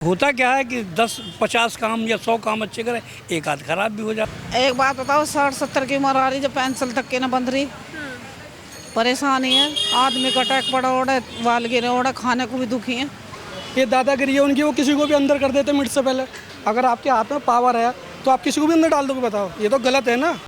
होता क्या है कि 10-50 काम या 100 काम अच्छे करें, एक आध खराब भी हो जाता। एक बात बताओ, 60-70 की उम्र आ रही, जो पेंसिल तक के ना बंध रही। परेशानी है, आदमी का अटैक पड़ा ओढ़े, वाल गिरे ओढ़े, खाने को भी दुखी है। ये दादागिरी है उनकी, वो किसी को भी अंदर कर देते मिनट से पहले। अगर आपके हाथ में पावर है तो आप किसी को भी अंदर डाल दोगे, बताओ, ये तो गलत है ना।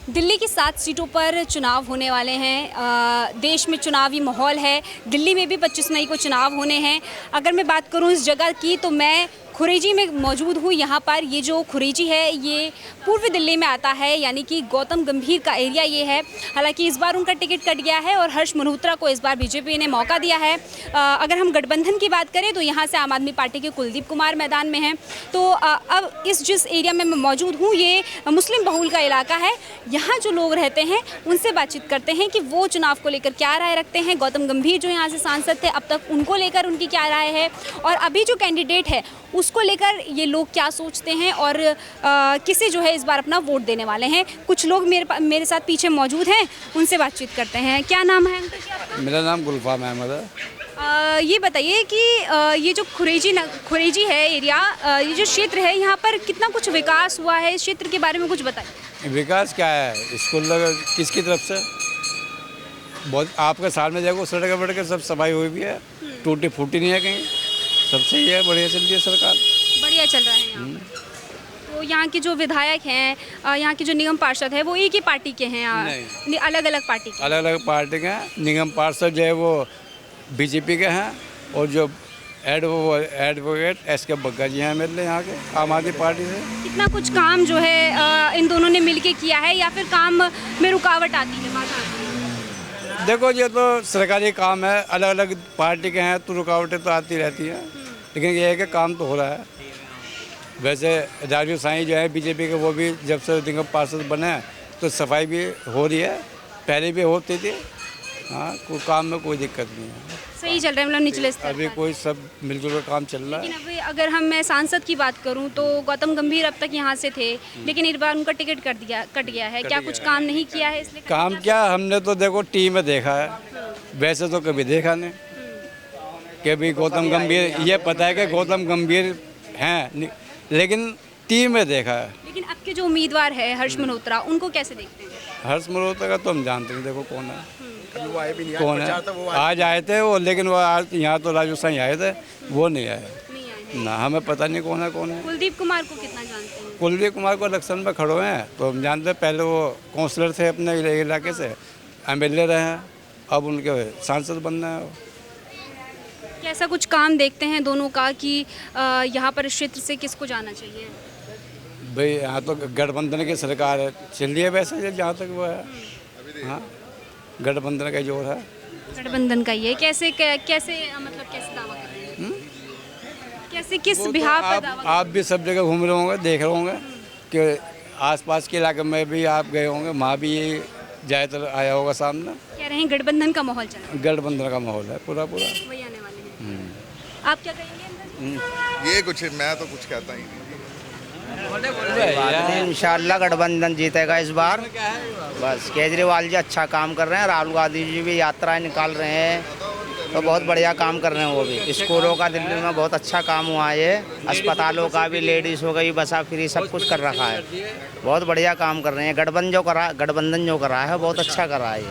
दिल्ली की 7 सीटों पर चुनाव होने वाले हैं। देश में चुनावी माहौल है। दिल्ली में भी 25 मई को चुनाव होने हैं। अगर मैं बात करूं इस जगह की, तो मैं खुरेजी में मौजूद हूं। यहाँ पर ये जो खुरेजी है, ये पूर्वी दिल्ली में आता है, यानी कि गौतम गंभीर का एरिया ये है। हालांकि इस बार उनका टिकट कट गया है और हर्ष मल्होत्रा को इस बार बीजेपी ने मौका दिया है। अगर हम गठबंधन की बात करें तो यहाँ से आम आदमी पार्टी के कुलदीप कुमार मैदान में हैं। तो अब जिस एरिया में मैं मौजूद हूँ, ये मुस्लिम बहुल का इलाका है। यहाँ जो लोग रहते हैं उनसे बातचीत करते हैं कि वो चुनाव को लेकर क्या राय रखते हैं। गौतम गंभीर जो यहाँ से सांसद थे, अब तक उनको लेकर उनकी क्या राय है, और अभी जो कैंडिडेट है उसको लेकर ये लोग क्या सोचते हैं, और किसे जो है इस बार अपना वोट देने वाले हैं। कुछ लोग मेरे साथ पीछे मौजूद हैं, उनसे बातचीत करते हैं। क्या नाम है अंकल जी आपका? मेरा नाम गुलफाम अहमद है। ये बताइए कि ये जो खुरेजी है एरिया, ये जो क्षेत्र है, यहाँ पर कितना कुछ विकास हुआ है? इस क्षेत्र के बारे में कुछ बताइए। विकास क्या है, स्कूल किसकी तरफ से? बहुत आपके साल में देखो, सड़क वड़क सब सफाई हुई भी है, टूटी फूटी नहीं है कहीं, सब सही है, बढ़िया चल रही है सरकार, बढ़िया चल रहा है यहाँ। तो यहाँ के जो विधायक हैं, यहाँ के जो निगम पार्षद है, वो एक ही पार्टी के हैं? अलग अलग पार्टी के? अलग अलग पार्टी के हैं। निगम पार्षद जो है वो बीजेपी के हैं, और जो एडवोकेट एसके बग्गा जी हैं मेरे यहाँ के, आम आदमी पार्टी से। कितना कुछ काम जो है इन दोनों ने मिलके किया है, या फिर काम में रुकावट आती है, बाधा आती है? देखो, ये तो सरकारी काम है, अलग अलग पार्टी के हैं तो रुकावटें तो आती रहती हैं, लेकिन ये है कि काम तो हो रहा है। वैसे राजू साईं जो है बीजेपी के, वो भी जब से निगम पार्षद बने तो सफाई भी हो रही है, पहले भी होती थी। हाँ, कोई काम में कोई दिक्कत नहीं है, सही चल रहा है, मतलब निचले स्तर अभी पर। कोई सब मिलजुल कर काम चल रहा है। लेकिन अभी अगर मैं सांसद की बात करूं तो गौतम गंभीर अब तक यहाँ से थे, लेकिन इस बार उनका टिकट कट गया है। क्या कुछ काम नहीं किया है इसलिए? काम क्या, हमने तो देखो टीवी में देखा है, वैसे तो कभी देखा नहीं कि भाई गौतम गंभीर, ये पता है कि गौतम गंभीर हैं, लेकिन टीवी में देखा है। लेकिन अब के जो उम्मीदवार है हर्ष मल्होत्रा, उनको कैसे देखते हैं? हर्ष मल्होत्रा का तो हम जानते हैं, देखो कौन है, कौन है। आज आए थे वो, लेकिन वो आज यहाँ तो राजू साईं आए थे, वो नहीं आए ना, हमें पता नहीं कौन है। कुलदीप कुमार को कितना जानते हैं? कुलदीप कुमार को इलेक्शन में खड़े हुए हैं तो हम जानते हैं, पहले वो काउंसलर थे अपने इलाके से, MLA रहे हैं, अब उनके सांसद बनना है। कैसा कुछ काम देखते हैं दोनों का कि यहाँ पर इस क्षेत्र से किसको जाना चाहिए? भाई यहाँ तो गठबंधन की सरकार है, चल रही है वैसे जहाँ तक वो है। हाँ, गठबंधन का जोर है। गठबंधन का ही है। कैसे मतलब कैसे दावा कर रहे हैं? कैसे, किस बिहाफ पर दावा? आप भी सब जगह घूम रहे होंगे, देख रहे होंगे कि आसपास के इलाके में भी आप गए होंगे, वहाँ भी ये ज़्यादातर आया होगा सामने। कह रहे हैं गठबंधन का माहौल चल रहा है। गठबंधन का माहौल है पूरा। वही आने वाले हैं। आप क्या कहेंगे? ये कुछ, मैं तो कुछ कहता ही नहीं। इंशाल्लाह गठबंधन जीतेगा इस बार। बस केजरीवाल जी अच्छा काम कर रहे हैं, राहुल गांधी जी भी यात्राएं निकाल रहे हैं, तो बहुत बढ़िया काम कर रहे हैं वो भी। स्कूलों का दिल्ली में बहुत अच्छा काम हुआ है, अस्पतालों का भी, लेडीज़ हो गई, बसा फ्री, सब कुछ कर रखा है, बहुत बढ़िया काम कर रहे हैं। गठबंधन जो करा है बहुत अच्छा करा है।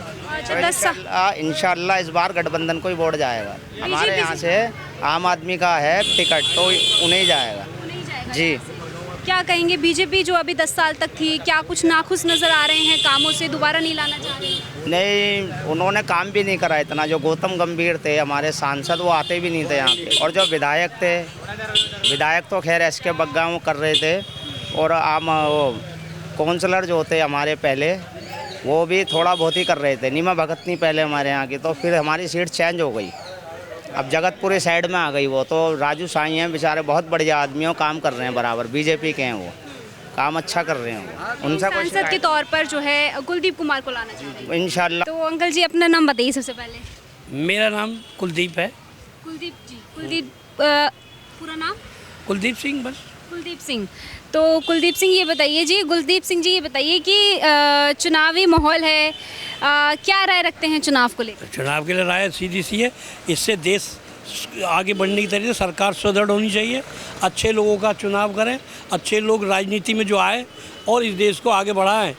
इंशाल्लाह इस बार गठबंधन को ही वोट जाएगा। हमारे यहाँ से आम आदमी का है टिकट, तो उन्हें जाएगा जी। क्या कहेंगे, बीजेपी जो अभी 10 साल तक थी, क्या कुछ नाखुश नजर आ रहे हैं कामों से, दोबारा नहीं लाना चाह रहे? नहीं, उन्होंने काम भी नहीं करा इतना। जो गौतम गंभीर थे हमारे सांसद, वो आते भी नहीं थे यहाँ पे। और जो विधायक थे, विधायक तो खैर एसके बग्गा वो कर रहे थे, और आम काउंसलर जो थे हमारे पहले, वो भी थोड़ा बहुत ही कर रहे थे। नीमा भगत नहीं पहले हमारे यहाँ की, तो फिर हमारी सीट चेंज हो गई, अब जगतपुरी साइड में आ गई वो। तो राजू साईं हैं बेचारे, बहुत बढ़िया आदमी हो, काम कर रहे हैं बराबर, बीजेपी के हैं वो, काम अच्छा कर रहे हैं वो। उनसे सांसद के तौर पर जो है कुलदीप कुमार को लाना चाहिए इंशाल्लाह। तो अंकल जी अपना नाम बताइए सबसे पहले। मेरा नाम कुलदीप है। कुलदीप जी, कुलदीप पूरा नाम? कुलदीप सिंह, बस। कुलदीप सिंह। तो कुलदीप सिंह ये बताइए जी, गुलदीप सिंह जी ये बताइए कि चुनावी माहौल है, क्या राय रखते हैं चुनाव को लेकर? चुनाव के लिए राय सीधी सी है, इससे देश आगे बढ़ने की तरीके से सरकार सुदृढ़ होनी चाहिए, अच्छे लोगों का चुनाव करें, अच्छे लोग राजनीति में जो आए और इस देश को आगे बढ़ाएं,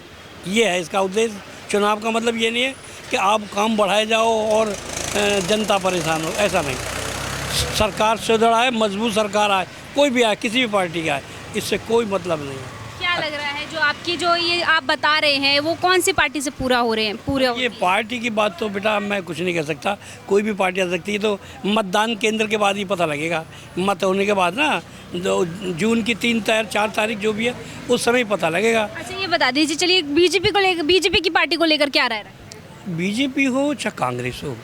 ये है इसका उद्देश्य। चुनाव का मतलब ये नहीं है कि आप काम बढ़ाए जाओ और जनता परेशान हो, ऐसा नहीं। सरकार सुदृढ़ आए, मजबूत सरकार आए, कोई भी आए, किसी भी पार्टी का आए, इससे कोई मतलब नहीं है। क्या लग रहा है जो आपकी जो ये आप बता रहे हैं वो कौन सी पार्टी से पूरा हो रहे हैं? ये पार्टी की बात तो बेटा मैं कुछ नहीं कह सकता, कोई भी पार्टी आ सकती है, तो मतदान केंद्र के बाद ही पता लगेगा। मत होने के बाद ना, जो जून की 3-4 तारीख जो भी है उस समय ही पता लगेगा। अच्छा ये बता दीजिए, चलिए बीजेपी को लेकर, बीजेपी की पार्टी को लेकर क्या राय है? बीजेपी हो चाहे कांग्रेस हो,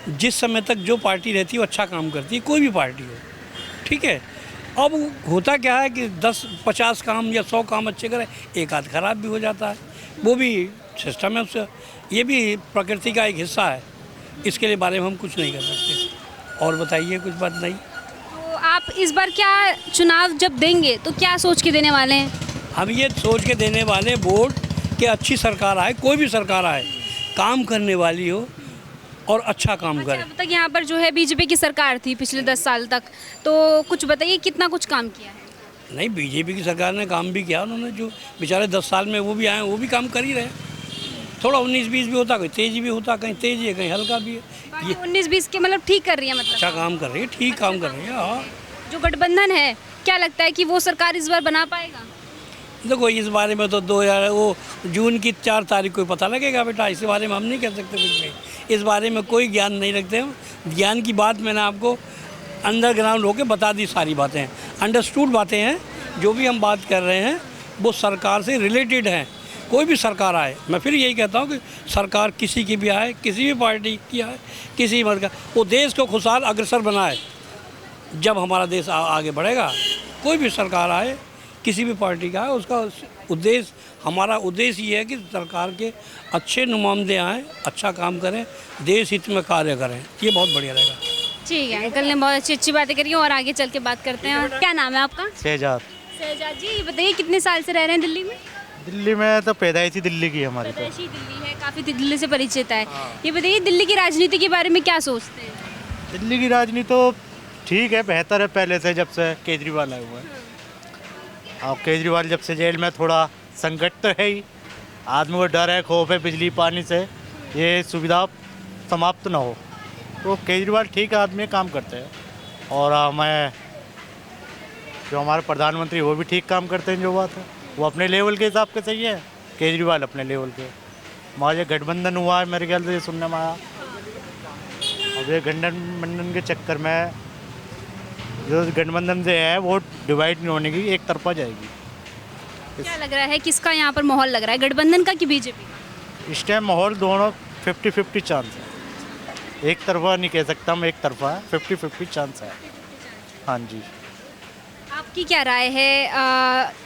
जिस समय तक जो पार्टी रहती है वो अच्छा काम करती है, कोई भी पार्टी हो, ठीक है। अब होता क्या है कि 10-50 काम या 100 काम अच्छे करें, एक आध खराब भी हो जाता है, वो भी सिस्टम है उससे, ये भी प्रकृति का एक हिस्सा है, इसके लिए बारे में हम कुछ नहीं कर सकते। और बताइए, कुछ बात नहीं। तो आप इस बार क्या चुनाव जब देंगे तो क्या सोच के देने वाले हैं? हम ये सोच के देने वाले वोट कि अच्छी सरकार आए, कोई भी सरकार आए, काम करने वाली हो और अच्छा काम करे। अब तक यहाँ पर जो है बीजेपी की सरकार थी पिछले 10 साल तक, तो कुछ बताइए कितना कुछ काम किया है? नहीं, बीजेपी की सरकार ने काम भी किया, उन्होंने जो बेचारे 10 साल में वो भी आए, वो भी काम कर ही रहे। थोड़ा 19-20 भी होता, कहीं तेज़ी भी होता, कहीं तेज़ी है, कहीं हल्का भी है। ये 19-20 के मतलब ठीक कर रही है, मतलब अच्छा काम कर रही है, ठीक काम कर रही है। हाँ, जो गठबंधन है, क्या लगता है कि वो सरकार इस बार बना पाएगा? देखो इस बारे में तो 2000 वो जून की 4 तारीख को पता लगेगा बेटा, इस बारे में हम नहीं कह सकते कुछ भी। इस बारे में कोई ज्ञान नहीं रखते हम। ज्ञान की बात मैंने आपको अंडरग्राउंड होके बता दी, सारी बातें अंडरस्टूड बातें हैं। जो भी हम बात कर रहे हैं वो सरकार से रिलेटेड हैं। कोई भी सरकार आए, मैं फिर यही कहता हूँ कि सरकार किसी की भी आए, किसी भी पार्टी की आए, किसी मत का, वो देश को खुशहाल अग्रसर बनाए, जब हमारा देश आगे बढ़ेगा। कोई भी सरकार आए, किसी भी पार्टी का है, उसका उद्देश्य, हमारा उद्देश्य ये है कि सरकार के अच्छे नुमाइंदे आएँ, अच्छा काम करें, देश हित में कार्य करें, ये बहुत बढ़िया रहेगा। ठीक है, अंकल ने बहुत अच्छी बातें करी और आगे चल के बात करते हैं। क्या नाम है आपका? शहजाद। शहजाद जी, ये बताइए कितने साल से रह रहे हैं दिल्ली में? दिल्ली में तो पैदाइश ही दिल्ली की है हमारी। तो पैदाइशी दिल्ली है, काफ़ी दिल्ली से परिचित है। ये बताइए दिल्ली की राजनीति के बारे में क्या सोचते हैं? दिल्ली की राजनीति तो ठीक है, बेहतर है पहले से, जब से केजरीवाल आए हुए हैं। और केजरीवाल जब से जेल में, थोड़ा संकट तो है ही, आदमी को डर है, खौफ है बिजली पानी से, ये सुविधा समाप्त ना हो। तो केजरीवाल ठीक है, आदमी काम करते हैं। और हमें जो हमारे प्रधानमंत्री वो भी ठीक काम करते हैं, जो बात है वो अपने लेवल के हिसाब से सही है, केजरीवाल अपने लेवल के। हमारा गठबंधन हुआ है, मेरे ख्याल से ये सुनने में आया। अब ये गठबंधन के चक्कर में जो गठबंधन से है वो डिवाइड नहीं होने की, एक तरफा जाएगी। क्या लग रहा है किसका यहाँ पर माहौल लग रहा है, गठबंधन का कि बीजेपी का? इस टाइम माहौल दोनों 50-50 चांस है, एक तरफा नहीं कह सकता मैं, एक तरफा है, 50-50 चांस है। हाँ जी। आपकी क्या राय है?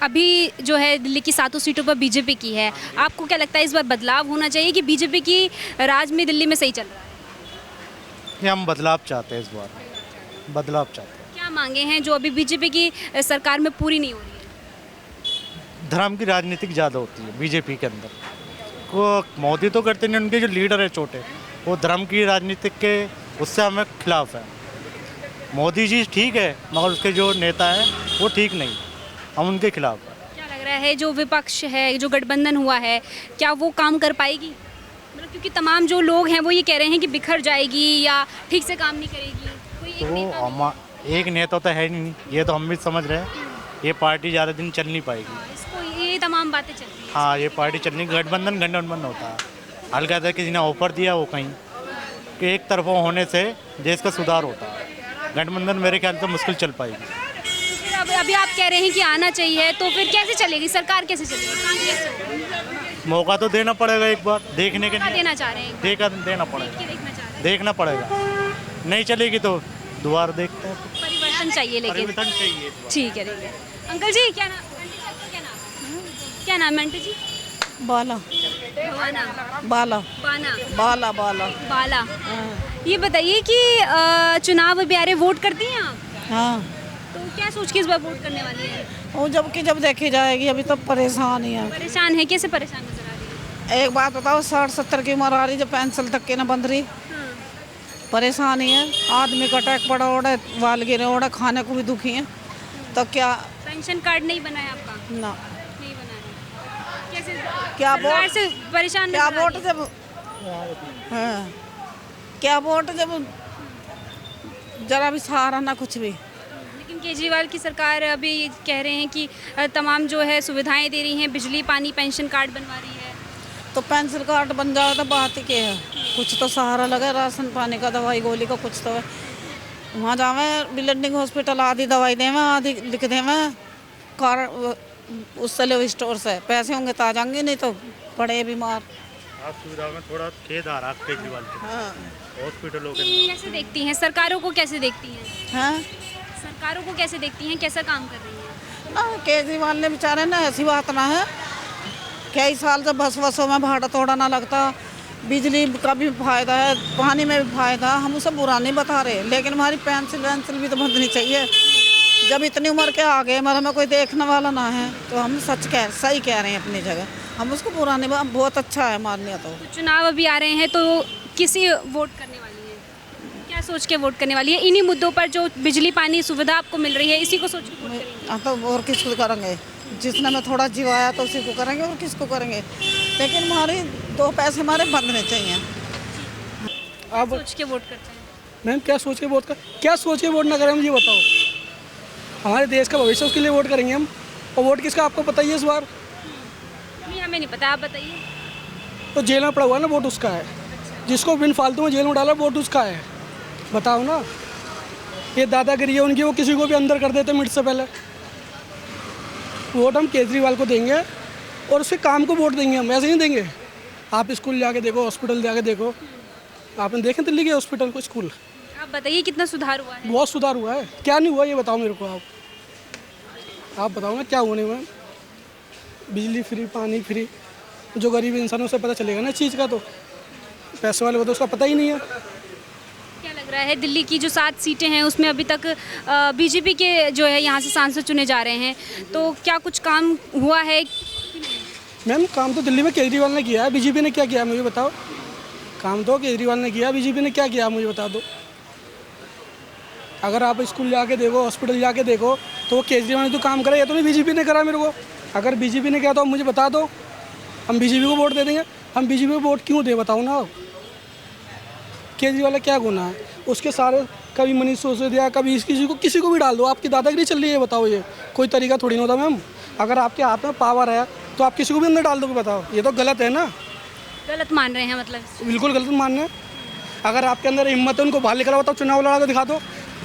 अभी जो है दिल्ली की 7 सीटों पर बीजेपी की है, आपको क्या लगता है इस बार बदलाव होना चाहिए कि बीजेपी की राज में दिल्ली में सही चल रहा है? ये हम बदलाव चाहते हैं, इस बार बदलाव चाहते हैं। क्या मांगे हैं जो अभी बीजेपी की सरकार में पूरी नहीं हो रही है? धर्म की राजनीतिक ज़्यादा होती है बीजेपी के अंदर। वो मोदी तो करते नहीं, उनके जो लीडर है छोटे, वो धर्म की राजनीतिक के उससे हमें खिलाफ है। मोदी जी ठीक है, मगर उसके जो नेता हैं वो ठीक नहीं, हम उनके खिलाफ हैं। क्या लग रहा है जो विपक्ष है, जो गठबंधन हुआ है, क्या वो काम कर पाएगी? मतलब क्योंकि तमाम जो लोग हैं वो ये कह रहे हैं कि बिखर जाएगी या ठीक से काम नहीं करेगी। कोई एक नेता तो हम एक नेता तो है नहीं, ये तो हम भी समझ रहे हैं। ये पार्टी ज़्यादा दिन चल नहीं पाएगी। इसको ये तमाम बातें चल रही हैं। हाँ, ये पार्टी चलने, गठबंधन होता है। हल्का था किसी ने ऑफर दिया वो कहीं कि एक तरफा होने से देश का सुधार होता है। गठबंधन मेरे ख्याल से मुश्किल चल पाएगी। फिर अभी आप कह रहे हैं कि आना चाहिए, तो फिर कैसे चलेगी सरकार, कैसे चलेगी, कांग्रेस से? मौका तो देना पड़ेगा, एक बार देखने के लिए देना चाह रहे हैं, देना पड़ेगा, देखना चाह रहे हैं। देखना पड़ेगा। नहीं चलेगी तो दोबारा देखते हैं। परिवर्तन चाहिए लेकिन। परिवर्तन चाहिए। ठीक है, ठीक है। अंकल जी क्या नाम, क्या नाम है आंटी जी? बाला भवाना, बाला बाना, बाला बाला बाला। ये बताइए कि चुनाव अभी आ रहे, वोट करती हैं आप? हाँ। तो क्या सोच के इस बार वोट करने वाली है? वो जब देखी जाएगी, अभी तो परेशान ही है। परेशान है, कैसे परेशान नजर आ रही है? एक बात बताओ, 60-70 की उम्र आ रही, जब पेंसिल तक के ना बंध रही, परेशान ही है। आदमी का अटैक पड़ा ओढ़े, वाल गिरे ओढ़े, खाने को भी दुखी है। तो क्या पेंशन कार्ड नहीं बना है आपका? ना, नहीं बना है। कैसे क्या सरकार वोट से परेशान क्या नजर आ वोट रही है? जब हाँ, क्या वोट जब जरा भी सहारा ना कुछ भी। लेकिन केजरीवाल की सरकार अभी कह रहे हैं कि तमाम जो है सुविधाएं दे रही हैं, बिजली पानी पेंशन कार्ड बनवा रही है। तो पेंसिल कार्ड बन जाए तो बात ही क्या है, कुछ तो सहारा लगे, राशन पानी का, दवाई गोली का कुछ तो है। वहाँ जावे बिल्डिंग हॉस्पिटल, आधी दवाई देवे, आधी लिख देवे कार उससे लो स्टोर से, पैसे होंगे तो आ जाएंगे, नहीं तो पड़े बीमार। आप सुविधा में थोड़ा खेद आ रहा है केजरीवाल के हाँ हॉस्पिटलों के। कैसे देखती हैं सरकारों को, कैसे देखती हैं? हाँ सरकारों को कैसे देखती हैं, कैसा काम कर रही हैं? ना, केजरीवाल ने बेचारे ना, ऐसी बात ना है, कई साल से बसों में भाड़ा तोड़ा ना लगता, बिजली का भी फायदा है, पानी में भी फायदा, हम उसे बुरा नहीं बता रहे, लेकिन हमारी पेंसिल वेंसिल भी तो बंधनी चाहिए। जब इतनी उम्र के आ गए, हमारे में कोई देखने वाला ना है, तो हम सही कह रहे हैं अपनी जगह, हम उसको बुरा नहीं, बहुत अच्छा है मानने। तो चुनाव अभी आ रहे हैं, तो किसी वोट करने वाली है? क्या सोच के वोट करने वाली है? इन्हीं मुद्दों पर जो बिजली पानी सुविधा आपको मिल रही है, इसी को सोच के वोट करेंगे? हाँ, तो और किसको करेंगे? जिसने में थोड़ा जीवाया तो उसी को करेंगे, और किसको करेंगे? लेकिन हमारे 2 पैसे हमारे बंधने चाहिए। आप सोच के वोट करते हैं? मैम क्या सोच के वोट ना करें, हम ये बताओ। हमारे देश का भविष्य, उसके लिए वोट करेंगे हम। और वोट किसका आपको पता ही है इस बार? नहीं, हमें नहीं पता, आप बताइए। तो जेल में पड़ा हुआ है ना, वोट उसका है। जिसको बिन फालतू में जेल में डाला, वोट उसका है। बताओ ना, ये दादागिरी है उनकी, वो किसी को भी अंदर कर देते मिनट से पहले। वोट हम केजरीवाल को देंगे और उसके काम को वोट देंगे हम, ऐसे नहीं देंगे। आप स्कूल जाके देखो, हॉस्पिटल जाके देखो, आपने देखे दिल्ली के हॉस्पिटल को, स्कूल? आप बताइए कितना सुधार हुआ है? बहुत सुधार हुआ है। क्या नहीं हुआ ये बताओ मेरे को। आप बताओ ना क्या होने हुआ है। बिजली फ्री, पानी फ्री, जो गरीब इंसानों से पता चलेगा ना इस चीज़ का, तो पैसे वाले को तो उसका पता ही नहीं है। क्या लग रहा है, दिल्ली की जो 7 सीटें हैं उसमें अभी तक बीजेपी के जो है यहाँ से सांसद चुने जा रहे हैं, तो क्या कुछ काम हुआ है? मैम काम तो दिल्ली में केजरीवाल ने किया है, बीजेपी ने क्या किया मुझे बताओ। काम तो केजरीवाल ने किया, बीजेपी ने क्या किया मुझे बता दो। अगर आप स्कूल जाके देखो, हॉस्पिटल जाके देखो, तो वो केजरीवाल ने तो काम करा, या तो नहीं बीजेपी ने करा मेरे को। अगर बीजेपी ने किया तो मुझे बता दो, हम बीजेपी को वोट दे देंगे। हम बीजेपी को वोट क्यों दे बताओ ना। केजरीवाल का क्या गुनाह है? उसके सारे, कभी मनीष सिसोदिया, कभी किसी को भी डाल दो। आपकी दादागिरी चल रही है, बताओ। ये कोई तरीका थोड़ी ना होता मैम। अगर आपके हाथ में पावर है तो आप किसी को भी अंदर डाल दोगे, बताओ। ये तो गलत है ना। गलत मान रहे हैं मतलब? बिल्कुल गलत मानना है। अगर आपके अंदर हिम्मत है, उनको बाहर निकला बताओ, चुनाव लड़ा के दिखा दो।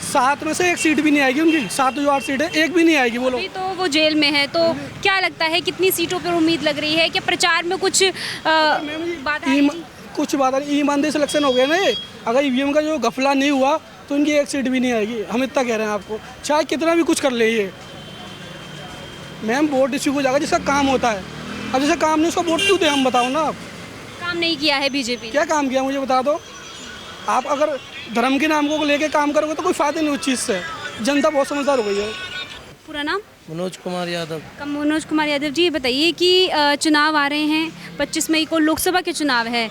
7 में से 1 सीट भी नहीं आएगी उनकी। 7 जो 8 सीट है, 1 भी नहीं आएगी। बोलो। अभी तो वो जेल में है, तो क्या लगता है कितनी सीटों पर उम्मीद लग रही है? क्या प्रचार में कुछ बाधा आएगी? कुछ बात नहीं, ईमानदारी से इलेक्शन हो गया ना ये। अगर ईवीएम का जो घपला नहीं हुआ तो इनकी 1 सीट भी नहीं आएगी। हम इतना कह रहे हैं आपको, चाहे कितना भी कुछ कर ले ये। मैम वोट इसी को जाएगा जिसका काम होता है। अब जिसका काम नहीं, उसको वोट क्यों दें हम, बताओ ना। आप काम नहीं किया है बीजेपी? क्या काम किया मुझे बता दो। आप अगर धर्म के नाम को लेके काम करोगे तो कोई फायदा नहीं उस चीज़ से। जनता बहुत समझदार हो गई है। पूरा नाम? मनोज कुमार यादव। मनोज कुमार यादव जी, बताइए कि चुनाव आ रहे हैं, 25 मई को लोकसभा के चुनाव है,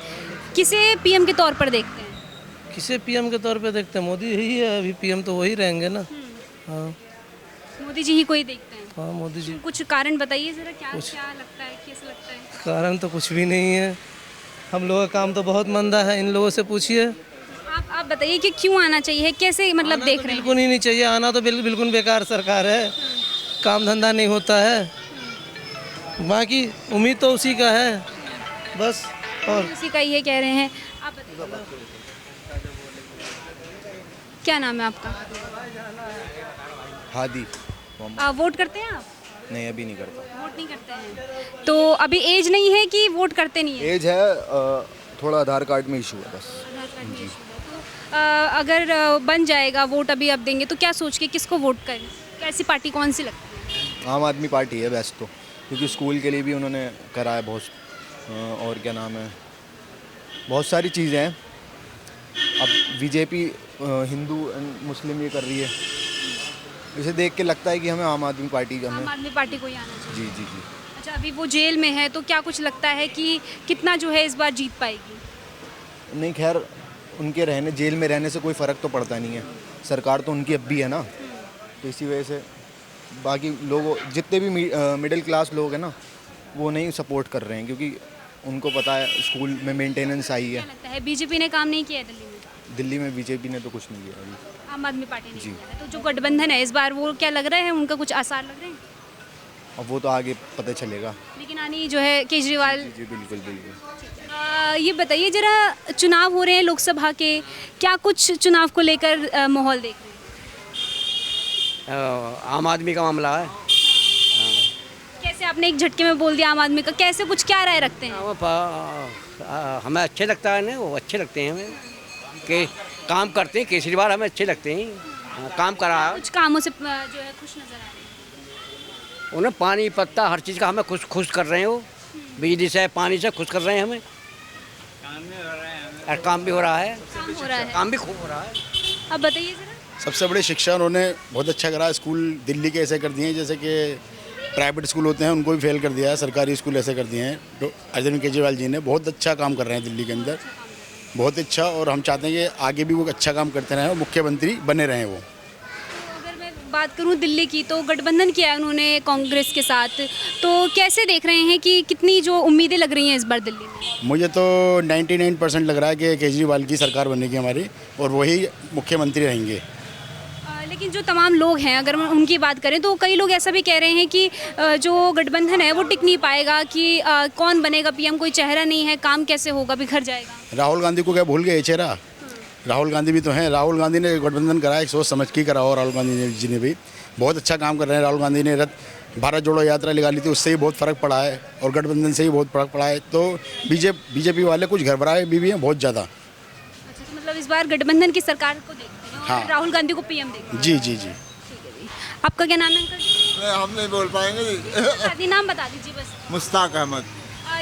किसे पीएम के तौर पर देखते हैं? किसे पीएम के तौर पे देखते हैं? मोदी ही है अभी पीएम, तो वही रहेंगे ना। हाँ, मोदी जी ही कोई देखते हैं? हाँ मोदी जी। कुछ कारण बताइए जरा, क्या लगता है, कैसे लगता है? कारण तो कुछ भी नहीं है, हम लोगों का काम तो बहुत मंदा है। इन लोगों से पूछिए। आप बताइए कि क्यों आना चाहिए, कैसे मतलब देख रहे हैं? बिल्कुल ही नहीं चाहिए आना, तो बिल्कुल बेकार सरकार है। काम धंधा नहीं होता है, बाकी उम्मीद तो उसी का है बस। और उसी का ये कह रहे हैं। आप बताइए क्या नाम है आपका? हादी। वोट करते हैं आप? नहीं, अभी नहीं करता। वोट नहीं करते हैं, तो अभी एज नहीं है कि वोट करते नहीं है? एज है, थोड़ा आधार कार्ड में इशू है बस। तो अगर बन जाएगा वोट, अभी आप देंगे तो क्या सोच के किसको वोट करें? कैसी पार्टी कौन सी लगती है? आम आदमी पार्टी है बेस्ट तो, क्योंकि स्कूल के लिए भी उन्होंने करा है बहुत, और क्या नाम है, बहुत सारी चीज़ें हैं। अब बीजेपी हिंदू मुस्लिम ये कर रही है, इसे देख के लगता है कि हमें आम आदमी पार्टी आम हमें आदमी पार्टी को ही आना चाहिए। जी जी जी। अच्छा, अभी वो जेल में है तो क्या कुछ लगता है कि कितना जो है इस बार जीत पाएगी? नहीं खैर, उनके रहने जेल में रहने से कोई फ़र्क तो पड़ता नहीं है, सरकार तो उनकी अब भी है ना, तो इसी वजह से बाकी लोग जितने भी मिडिल क्लास लोग हैं ना वो नहीं सपोर्ट कर रहे हैं, क्योंकि उनको पता है स्कूल में मेंटेनेंस आई है। क्या लगता है बीजेपी ने काम नहीं किया है दिल्ली में? दिल्ली में बीजेपी ने तो कुछ नहीं किया अभी। आम आदमी पार्टी ने जी। किया है, तो जो गठबंधन है इस बार वो क्या लग रहा है, उनका कुछ आसार लग रहे हैं? अब वो तो आगे पता चलेगा। लेकिन आनी जो है केजरीवाल। जी बिल्कुल बिल्कुल। ये बताइए जरा, चुनाव हो रहे हैं लोकसभा के, क्या कुछ चुनाव को लेकर माहौल देख रहे हैं? आम आदमी का मामला है। कैसे आपने एक झटके में बोल दिया आम आदमी का, कैसे कुछ क्या राय रखते हैं? हमें अच्छे लगता है ना, वो अच्छे लगते हैं हमें कि काम करते हैं। केजरीवाल हमें अच्छे लगते हैं, काम करा है कुछ कामों से जो है खुश नजर आ रहे हैं? उन्हें पानी पत्ता हर चीज़ का हमें खुश कर रहे हैं। वो बिजली से पानी से खुश कर रहे हैं हमें, और काम भी हो रहा है, काम हो रहा है। काम भी खूब हो रहा है। अब बताइए जरा। सबसे बड़ी शिक्षा उन्होंने बहुत अच्छा करा। स्कूल दिल्ली के ऐसे कर दिए हैं जैसे कि प्राइवेट स्कूल होते हैं उनको भी फेल कर दिया है, सरकारी स्कूल ऐसे कर दिए हैं। तो अरविंद केजरीवाल जी ने बहुत अच्छा काम कर रहे हैं दिल्ली के अंदर, बहुत अच्छा, और हम चाहते हैं कि आगे भी वो अच्छा काम करते रहें और मुख्यमंत्री बने रहें वो। अगर मैं बात करूं दिल्ली की, तो गठबंधन किया है उन्होंने कांग्रेस के साथ, तो कैसे देख रहे हैं कि कितनी जो उम्मीदें लग रही हैं इस बार दिल्ली में? मुझे तो 99% लग रहा है कि केजरीवाल की सरकार बनेगी हमारी और वही मुख्यमंत्री रहेंगे। लेकिन जो तमाम लोग हैं, अगर हम उनकी बात करें तो कई लोग ऐसा भी कह रहे हैं कि जो गठबंधन है वो टिक नहीं पाएगा, कि कौन बनेगा पीएम, कोई चेहरा नहीं है, काम कैसे होगा, बिखर जाएगा। राहुल गांधी को क्या भूल गए चेहरा? राहुल गांधी भी तो हैं। राहुल गांधी ने गठबंधन कराया, सोच समझ के करा, और राहुल गांधी जी ने भी बहुत अच्छा काम कर रहे हैं। राहुल गांधी ने भारत जोड़ो यात्रा निकाली थी, उससे ही बहुत फ़र्क पड़ा है, और गठबंधन से ही बहुत फ़र्क पड़ा है। तो बीजेपी वाले कुछ घबराए भी हैं बहुत ज़्यादा। अच्छा, तो मतलब इस बार गठबंधन की सरकार को देखते हैं और हाँ। राहुल गांधी को पीएम देखते हैं। जी जी जी। आपका क्या नाम है अंकल? हम नहीं बोल पाएंगे। शादी नाम बता दीजिए बस। मुश्ताक अहमद।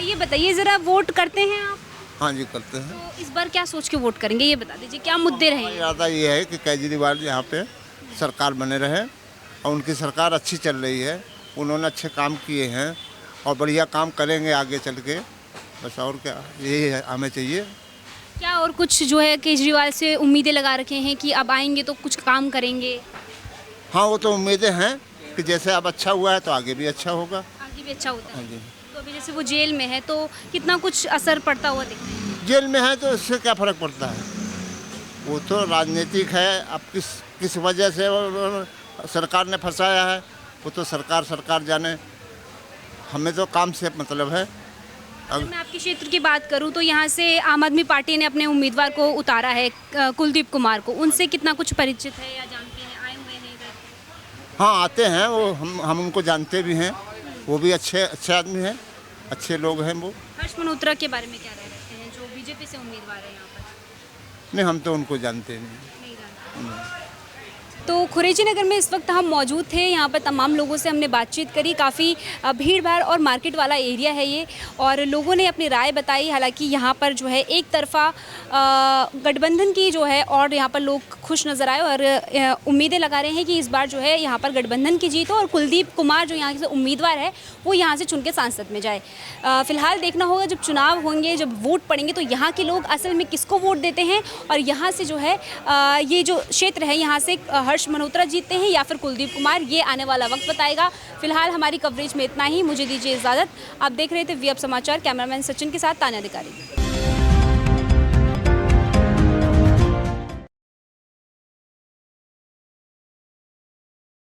ये बताइए ज़रा, वोट करते हैं आप? हाँ जी करते हैं। तो इस बार क्या सोच के वोट करेंगे, ये बता दीजिए, क्या मुद्दे रहेंगे? इरादा ये है कि केजरीवाल यहाँ पे सरकार बने रहे, और उनकी सरकार अच्छी चल रही है, उन्होंने अच्छे काम किए हैं और बढ़िया काम करेंगे आगे चल के, बस और क्या, यही है हमें चाहिए। क्या और कुछ जो है केजरीवाल से उम्मीदें लगा रखे हैं कि अब आएंगे तो कुछ काम करेंगे? हाँ वो तो उम्मीदें हैं कि जैसे अब अच्छा हुआ है तो आगे भी अच्छा होगा। आगे भी अच्छा होता है। हाँ जी। तो अभी जैसे वो जेल में है तो कितना कुछ असर पड़ता हुआ दिखता है? जेल में है तो इससे क्या फ़र्क पड़ता है, वो तो राजनीतिक है। अब किस वजह से सरकार ने फंसाया है वो तो सरकार जाने, हमें तो काम से मतलब है। अगर मैं आपके क्षेत्र की बात करूं तो यहाँ से आम आदमी पार्टी ने अपने उम्मीदवार को उतारा है, कुलदीप कुमार को, उनसे कितना कुछ परिचित है या जानते हैं, आए हुए हैं इधर? हाँ आते हैं वो, हम उनको जानते भी हैं, वो भी अच्छे आदमी हैं, अच्छे लोग हैं वो। हर्ष मल्होत्रा के बारे में क्या राय रखते हैं, जो बीजेपी से उम्मीदवार है यहाँ पर? नहीं हम तो उनको जानते नहीं। नहीं जानते। तो खुरेजी नगर में इस वक्त हम मौजूद थे, यहाँ पर तमाम लोगों से हमने बातचीत करी। काफ़ी भीड़ भाड़ और मार्केट वाला एरिया है ये, और लोगों ने अपनी राय बताई। हालांकि यहाँ पर जो है एक तरफा गठबंधन की जो है, और यहाँ पर लोग खुश नज़र आए और उम्मीदें लगा रहे हैं कि इस बार जो है यहाँ पर गठबंधन की जीत हो और कुलदीप कुमार जो यहाँ से उम्मीदवार है वो यहाँ से चुन के सांसद में जाए। फ़िलहाल देखना होगा जब चुनाव होंगे, जब वोट पड़ेंगे, तो यहाँ के लोग असल में किसको वोट देते हैं, और यहाँ से जो है ये जो क्षेत्र है यहाँ से हर्ष मल्होत्रा जीतते हैं या फिर कुलदीप कुमार, ये आने वाला वक्त बताएगा। फिलहाल हमारी कवरेज में इतना ही, मुझे दीजिए इजाज़त। आप देख रहे थे वी अब समाचार, कैमरामैन सचिन के साथ तान्या अधिकारी।